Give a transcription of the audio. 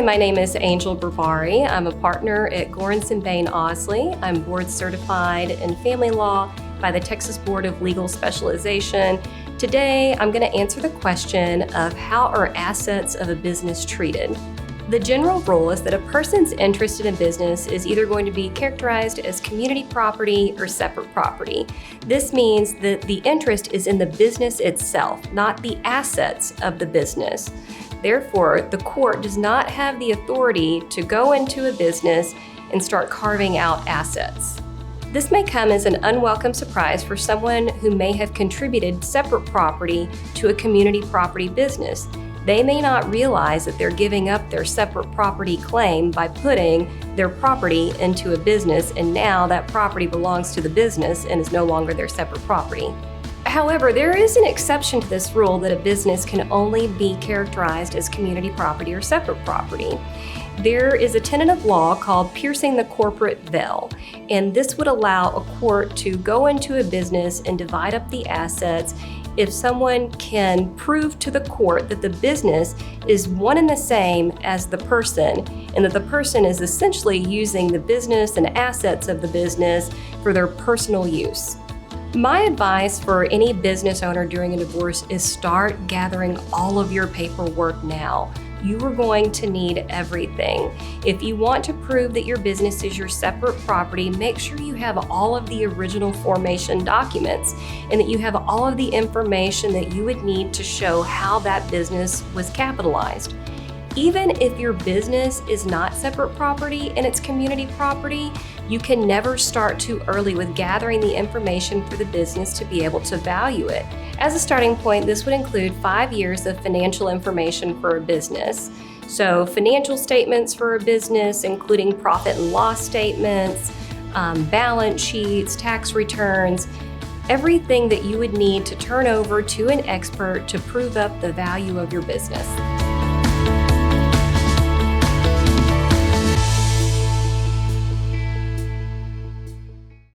my name is Angel Berbarie. I'm a partner at Goranson Bain Ausley. I'm board certified in family law by the Texas Board of Legal Specialization. Today, I'm going to answer the question of how are assets of a business treated? The general rule is that a person's interest in a business is either going to be characterized as community property or separate property. This means that the interest is in the business itself, not the assets of the business. Therefore, the court does not have the authority to go into a business and start carving out assets. This may come as an unwelcome surprise for someone who may have contributed separate property to a community property business. They may not realize that they're giving up their separate property claim by putting their property into a business, and now that property belongs to the business and is no longer their separate property. However, there is an exception to this rule that a business can only be characterized as community property or separate property. There is a tenet of law called piercing the corporate veil, and this would allow a court to go into a business and divide up the assets if someone can prove to the court that the business is one and the same as the person, and that the person is essentially using the business and assets of the business for their personal use. My advice for any business owner during a divorce is start gathering all of your paperwork now. You are going to need everything. If you want to prove that your business is your separate property, make sure you have all of the original formation documents and that you have all of the information that you would need to show how that business was capitalized. Even if your business is not separate property and it's community property, you can never start too early with gathering the information for the business to be able to value it. As a starting point, this would include 5 years of financial information for a business. So financial statements for a business, including profit and loss statements, balance sheets, tax returns, everything that you would need to turn over to an expert to prove up the value of your business.